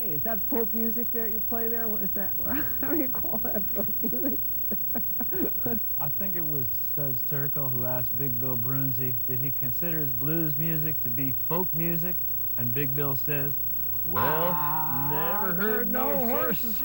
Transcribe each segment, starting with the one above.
Hey, is that folk music that you play there? What is that? How do you call that folk music? I think it was Studs Terkel who asked Big Bill Brunzi, did he consider his blues music to be folk music? And Big Bill says, well, never heard no horses.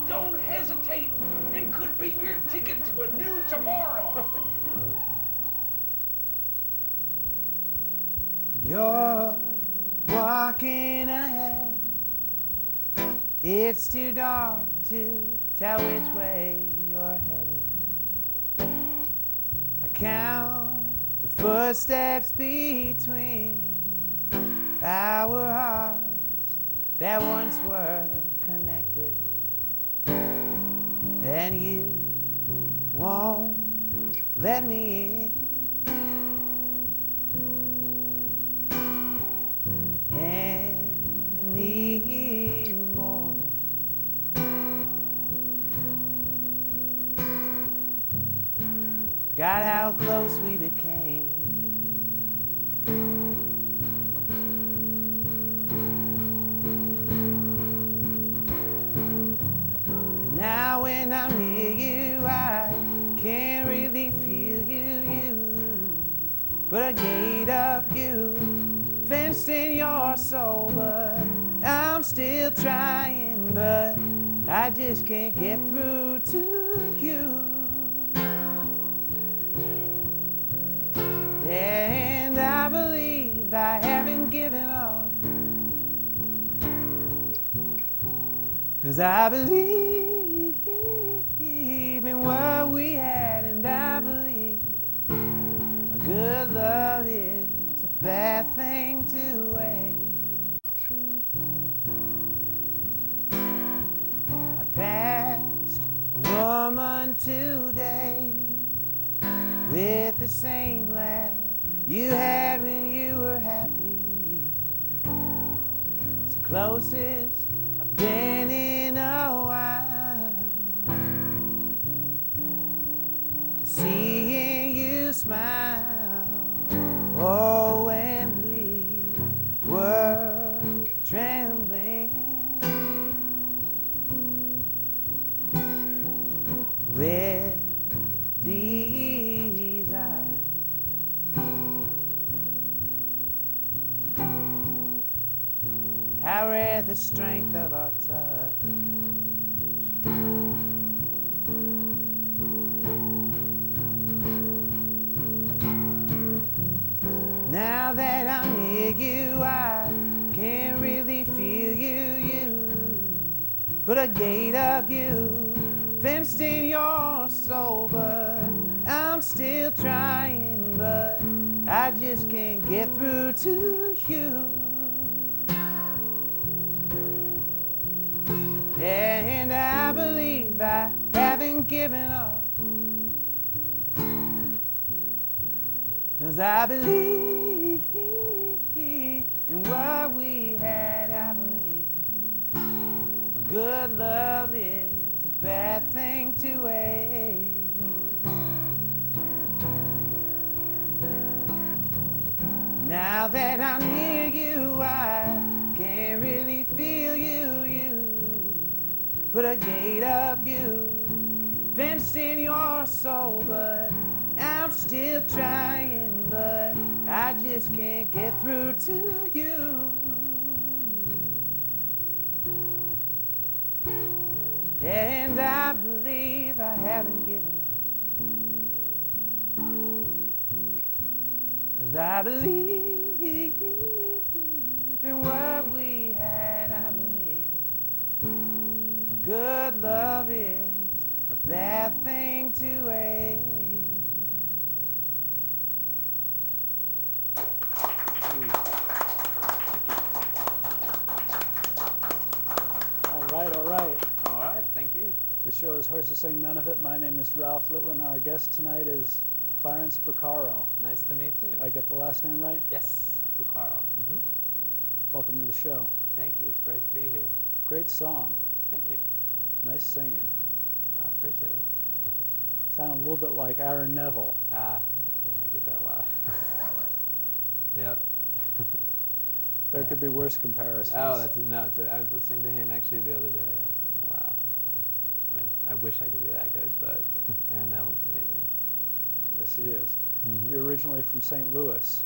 Don't hesitate. It could be your ticket to a new tomorrow. You're walking ahead. It's too dark to tell which way you're heading. I count the footsteps between our hearts that once were connected, and you won't let me in anymore. Forgot how close we became. And now when I'm near you, I can't really feel you. Put a gate up, you fenced in your soul, but I'm still trying, but I just can't get through to you. And I believe I haven't given up, 'cause I believe in what we had, and I believe a good love is a bad thing to waste. I passed a woman today with the same laugh you had when you were happy. It's the closest I've been in a while to seeing you smile. Oh, when we were trembling with desire. How rare the strength of our touch. Now that I'm near you, I can't really feel you. Put a gate up, you fenced in your soul, but I'm still trying, but I just can't get through to you. And I believe I haven't given up, 'cause I believe in what we had. I believe a good love is a bad thing to waste. Now that I'm near you, I can't really feel you. Put a gate up, you fenced in your soul, but I'm still trying, but I just can't get through to you. And I believe I haven't given up, 'cause I believe in what we had. I believe a good love is a bad thing to waste. All right. All right, thank you. The show is Horses Sing None of It. My name is Ralph Litwin. Our guest tonight is Clarence Bucaro. Nice to meet you. I get the last name right? Yes, Bucaro. Welcome to the show. Thank you. It's great to be here. Great song. Thank you. Nice singing. I appreciate it. Sound a little bit like Aaron Neville. Yeah, I get that a lot. Yep. There Yeah. could be worse comparisons. Oh, that's no. I was listening to him actually the other day. I was thinking, wow. I mean, I wish I could be that good, but Aaron Neville's amazing. Yes, he is. You're originally from St. Louis.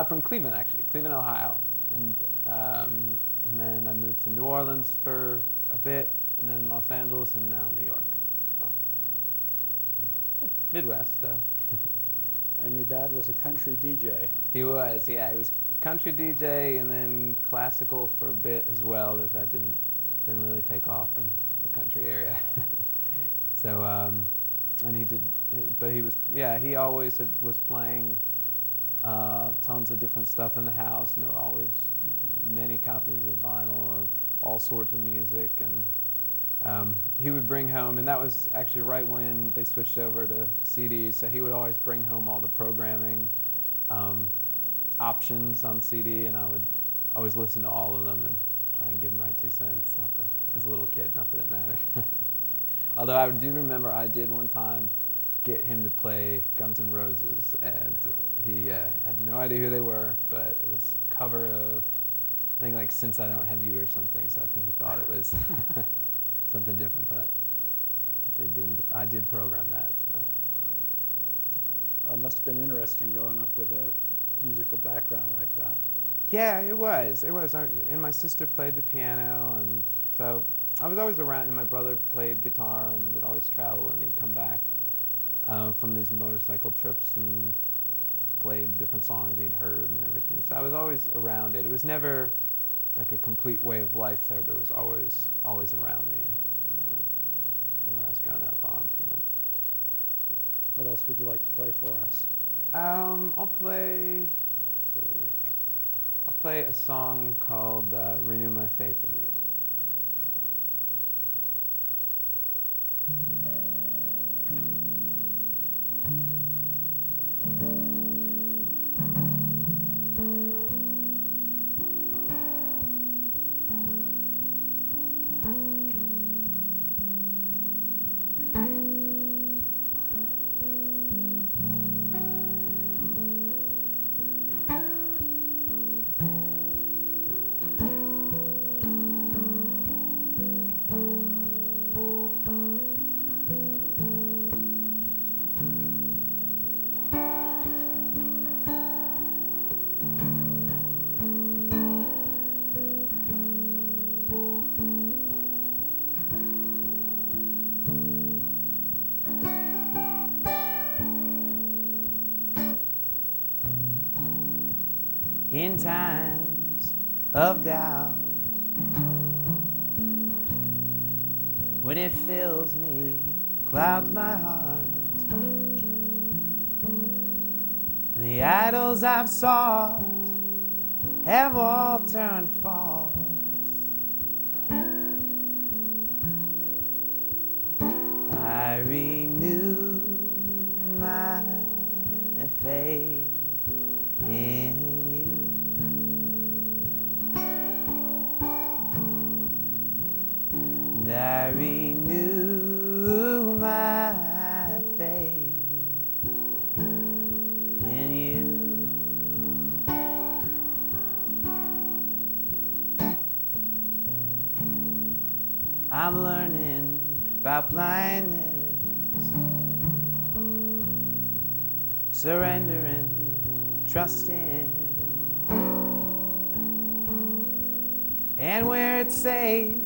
From Cleveland, actually, Cleveland, Ohio, and then I moved to New Orleans for a bit, and then Los Angeles, and now New York. Oh. Midwest, though. And your dad was a country DJ. He was, yeah. He was country DJ and then classical for a bit as well, but that didn't really take off in the country area. So, and he did, but he was, yeah. He always was playing tons of different stuff in the house, and there were always many copies of vinyl of all sorts of music, and he would bring home, and that was actually right when they switched over to CDs, so he would always bring home all the programming options on CD, and I would always listen to all of them and try and give my 2 cents, as a little kid, not that it mattered. Although I do remember I did one time get him to play Guns N' Roses, and he had no idea who they were, but it was a cover of, I think, like Since I Don't Have You or something, so I think he thought it was something different, but I did program that. So. Well, it must have been interesting growing up with a musical background like that. Yeah, it was. And my sister played the piano, and so I was always around, and my brother played guitar and would always travel, and he'd come back from these motorcycle trips and played different songs he'd heard and everything. So I was always around it. It was never like a complete way of life there, but it was always around me from when I was growing up on, pretty much. What else would you like to play for us? I'll play a song called Renew My Faith in You. In times of doubt, when it fills me, clouds my heart, and the idols I've sought have all turned false, I renew my faith in you. And I renew my faith in you. I'm learning about blindness, surrendering, trusting, and where it's safe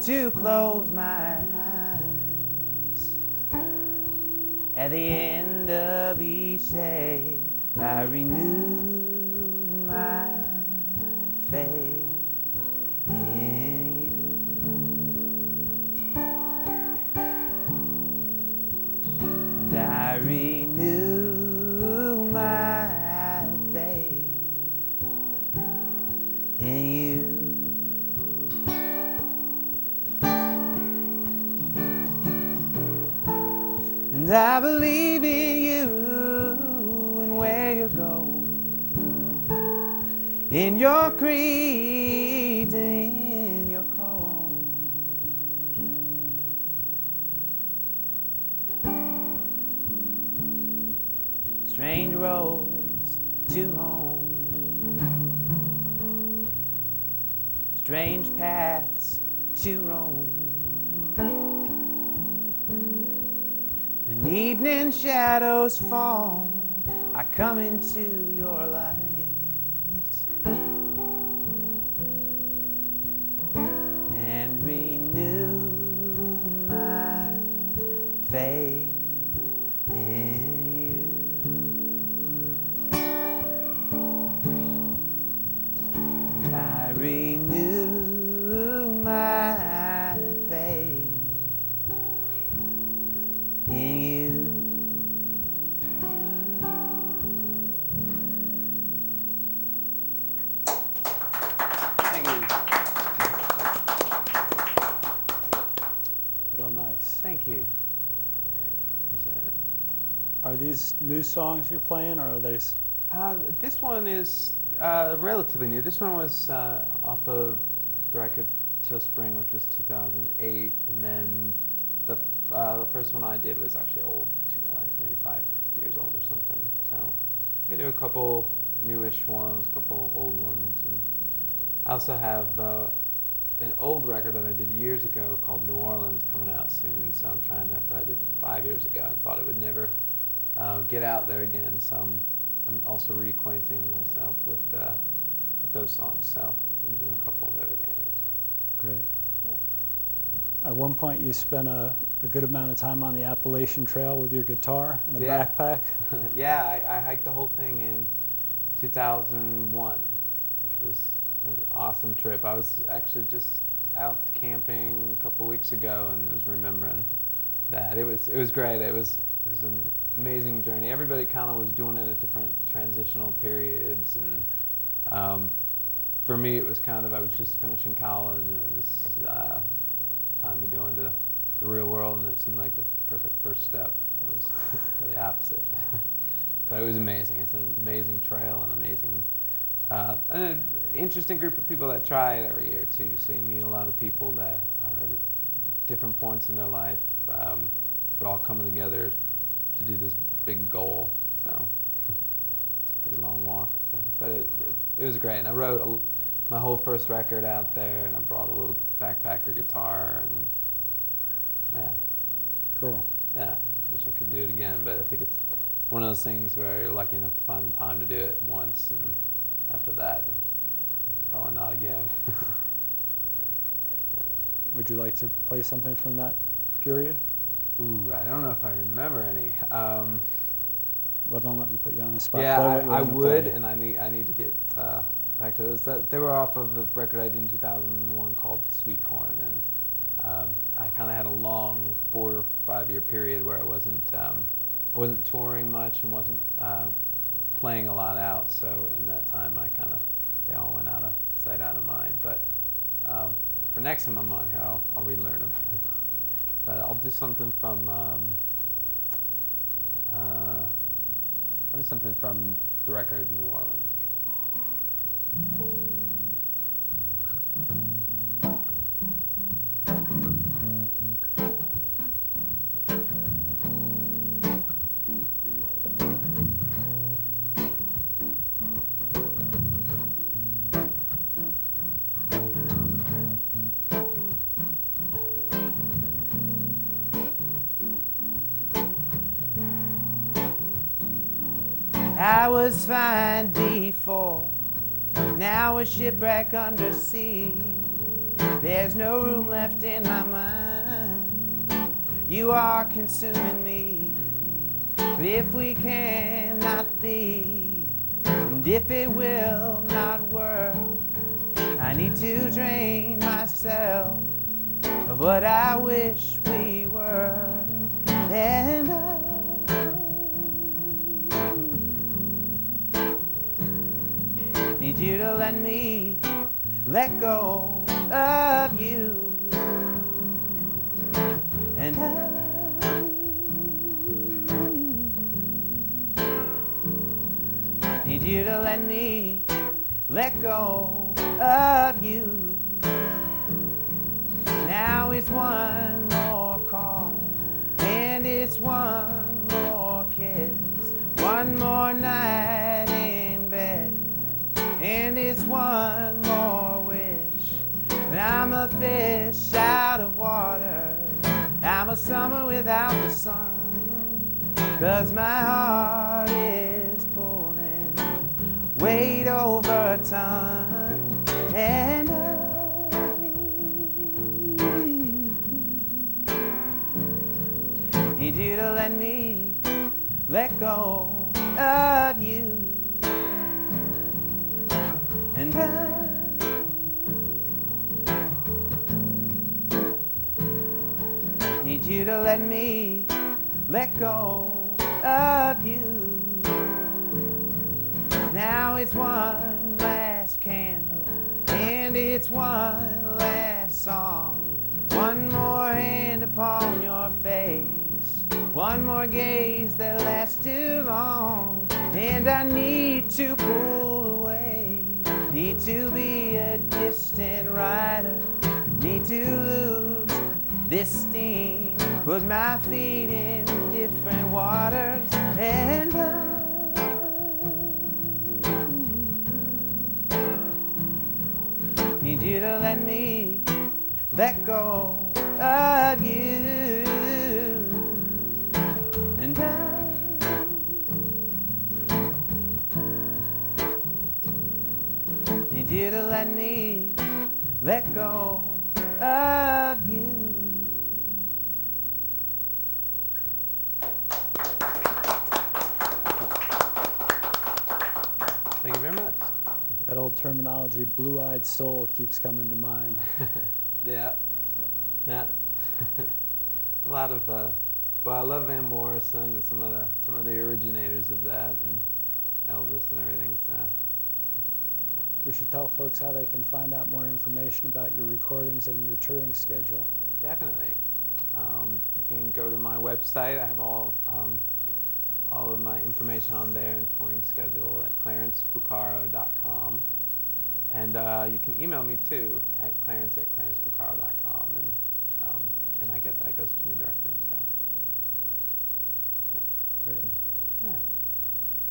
to close my eyes, at the end of each day I renew my faith in you. I renew my faith in you. And I believe in you and where you're going, in your creed and in your call. Strange roads to home, strange paths to roam. When evening shadows fall, I come into your light and renew my faith in you. And I renew my faith in you. Thank you. Real nice. Thank you. Appreciate it. Are these new songs you're playing, or are they? This one is relatively new. This one was off of the record Till Spring, which was 2008, and then the first one I did was actually old, like maybe 5 years old or something. So I can do a couple newish ones, a couple old ones, and I also have an old record that I did years ago called New Orleans coming out soon. So I'm trying to, that I did 5 years ago and thought it would never get out there again. So I'm also reacquainting myself with those songs. So I'm doing a couple of everything, I guess. Great. Yeah. At one point, you spent a good amount of time on the Appalachian Trail with your guitar and a Yeah. backpack. Yeah, I hiked the whole thing in 2001, which was an awesome trip. I was actually just out camping a couple weeks ago and was remembering that. It was great. It was an amazing journey. Everybody kind of was doing it at different transitional periods, and for me it was kind of, I was just finishing college and it was time to go into the real world, and it seemed like the perfect first step was go the opposite. But it was amazing. It's an amazing trail, and amazing and an interesting group of people that try it every year too. So you meet a lot of people that are at different points in their life, but all coming together to do this big goal. So it's a pretty long walk. So, but it was great. And I wrote my whole first record out there, and I brought a little backpacker guitar, and yeah. Cool. Yeah, wish I could do it again, but I think it's one of those things where you're lucky enough to find the time to do it once, and after that, probably not again. Would you like to play something from that period? Ooh, I don't know if I remember any. Well, don't let me put you on the spot. Yeah, Play what you I wanna would, play. and I need to get back to those. They were off of the record I did in 2001 called Sweet Corn, and I kind of had a long 4 or 5 year period where I wasn't touring much and wasn't playing a lot out. So in that time, they all went out of sight, out of mind. But for next time I'm on here, I'll relearn them. But I'll do something from the record New Orleans. I was fine before, now a shipwreck under sea. There's no room left in my mind, you are consuming me. But if we cannot be, and if it will not work, I need to drain myself of what I wish we were. And Need you to let me let go of you. And I need you to let me let go of you. Now it's one more call, and it's one more kiss, one more night in bed, and it's one more wish. But I'm a fish out of water, I'm a summer without the sun, 'cause my heart is pulling weight over a ton. And I need you to let me let go of you. And I need you to let me let go of you. Now it's one last candle, and it's one last song, one more hand upon your face, one more gaze that lasts too long. And I need to pull away, need to be a distant rider, need to lose this steam, put my feet in different waters. And I need you to let me let go of you. And I need you to let me let go of you. Thank you very much. That old terminology, blue-eyed soul, keeps coming to mind. Yeah. A lot of well, I love Van Morrison and some of the originators of that, and Elvis and everything. So We should tell folks how they can find out more information about your recordings and your touring schedule. definitely, you can go to my website. I have all of my information on there and touring schedule at clarencebucaro.com. And you can email me too at clarence@clarencebucaro.com, and I get that. It goes to me directly. So Great. yeah.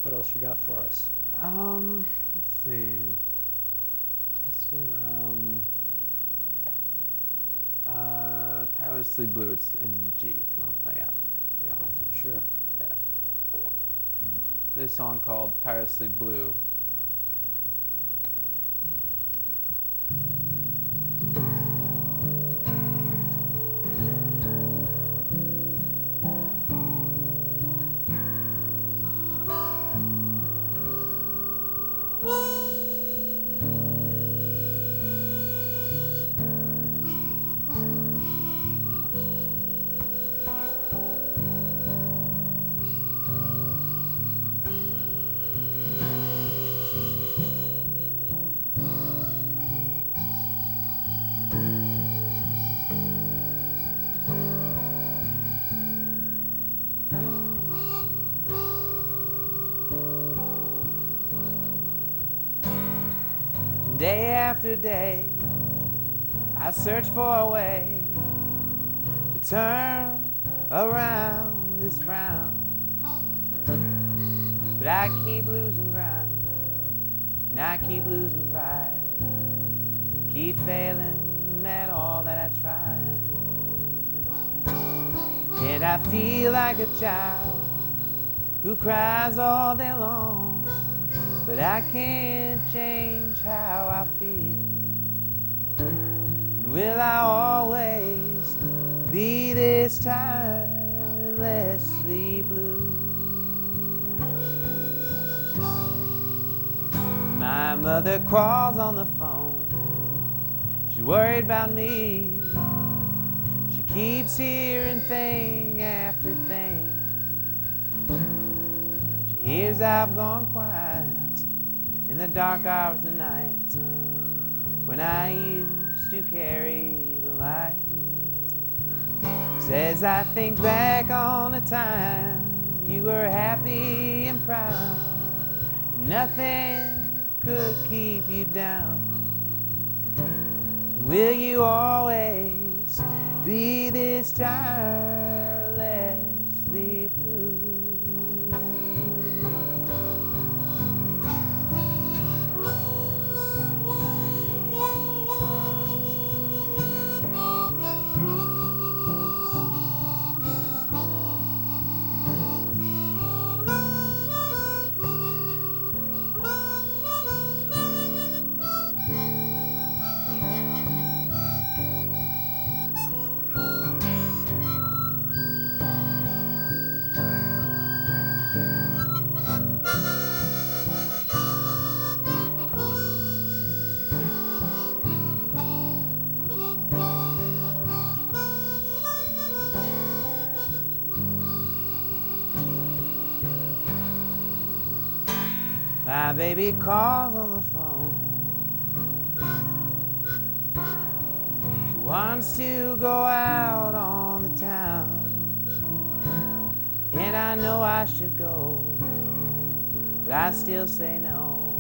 What else you got for us? Let's see. Let's do Tirelessly Blue. It's in G if you want to play on it. Yeah, awesome. Sure. Yeah. There's a song called Tirelessly Blue. Day after day, I search for a way to turn around this frown. But I keep losing ground, and I keep losing pride, keep failing at all that I try. And I feel like a child who cries all day long, but I can't change how I feel. And will I always be this tirelessly blue? My mother calls on the phone, she's worried about me. She keeps hearing thing after thing. She hears I've gone quiet, and the dark hours of night, when I used to carry the light. Says I think back on a time you were happy and proud, and nothing could keep you down. And will you always be this tirelessly blue? My baby calls on the phone. She wants to go out on the town, and I know I should go, but I still say no.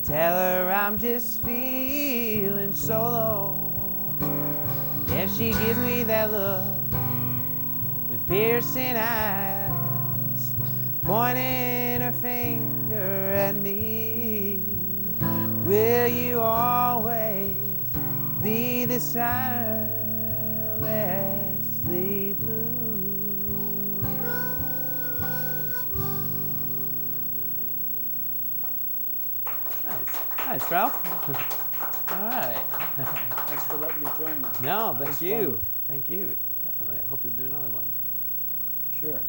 Tell her I'm just feeling so low. And she gives me that look with piercing eyes, pointing her finger at me. Will you always be this tirelessly blue? Nice, Ralph. All right. Thanks for letting me join you. No, That thank was you. fun. Thank you. Definitely. I hope you'll do another one. Sure.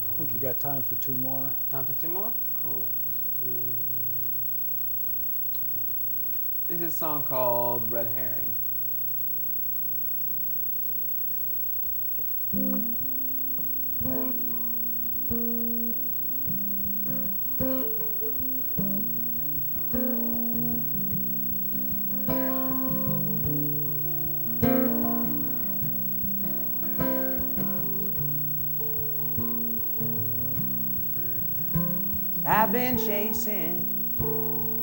I think you got time for two more. Time for two more? Cool. This is a song called Red Herring. I've been chasing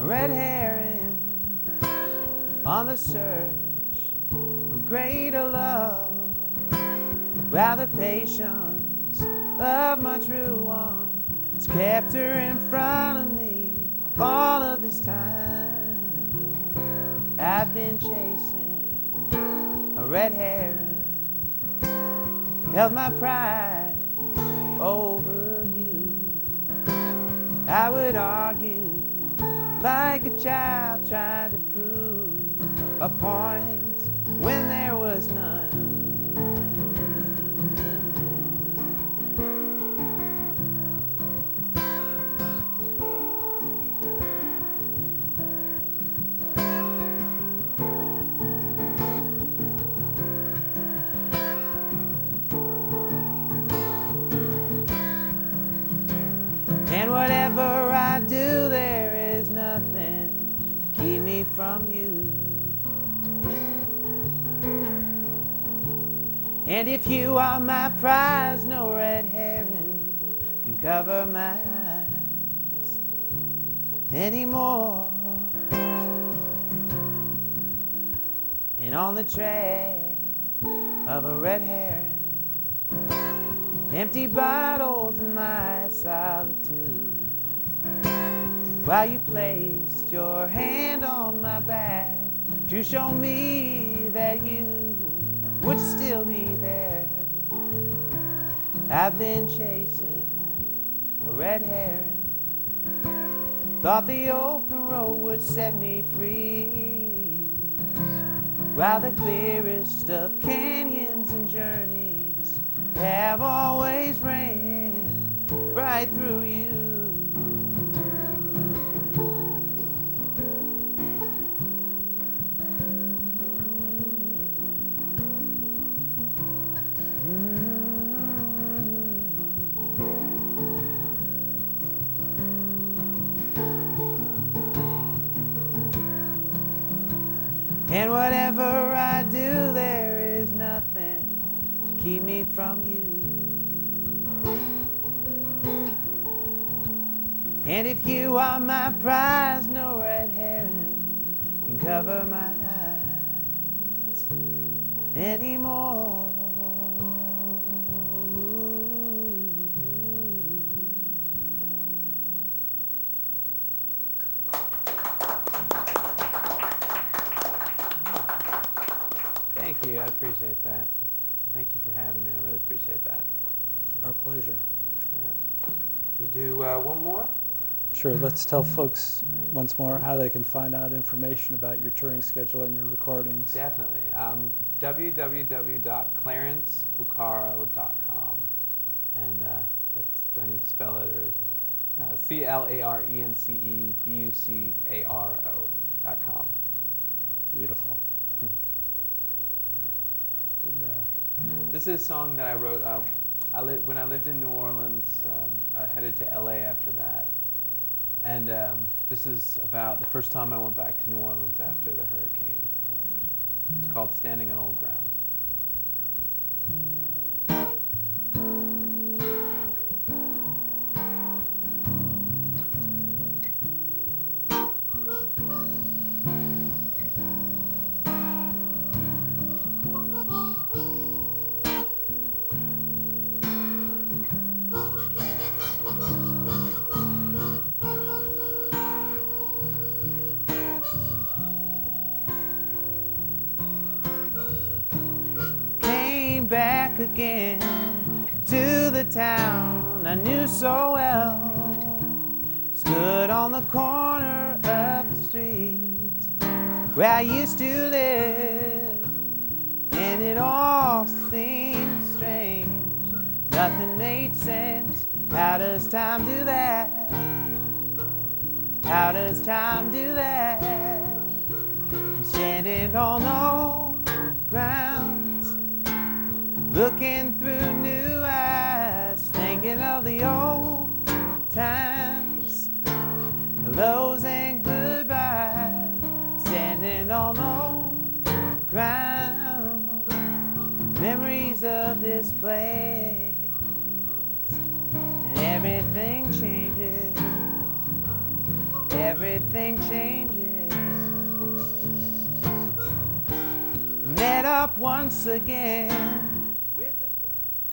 a red herring on the search for greater love, while the patience of my true one has kept her in front of me all of this time. I've been chasing a red herring, held my pride over you. I would argue like a child trying to prove a point when there was none. And whatever I do, there is nothing to keep me from you. And if you are my prize, no red herring can cover my eyes anymore. And on the trail of a red herring, empty bottles in my solitude, while you placed your hand on my back to show me that you would still be there. I've been chasing a red herring, thought the open road would set me free, while the clearest of canyons and journeys have always ran right through you. And whatever I do, there is nothing to keep me from you. And if you are my prize, no red herring can cover my eyes anymore. Thank you. I appreciate that. Thank you for having me. I really appreciate that. Our pleasure. You do one more? Sure, let's tell folks once more how they can find out information about your touring schedule and your recordings. Definitely. www.clarencebucaro.com. And that's, do I need to spell it? Or CLARENCEBUCARO.com. Beautiful. This is a song that I wrote when I lived in New Orleans. I headed to LA after that. And this is about the first time I went back to New Orleans after the hurricane. It's called Standing on Old Ground. Back again to the town I knew so well. Stood on the corner of the street where I used to live, and it all seemed strange. Nothing made sense. How does time do that? How does time do that? I'm standing on old ground, looking through new eyes, thinking of the old times, hellos and goodbyes, standing on old ground, memories of this place, and everything changes, everything changes. Met up once again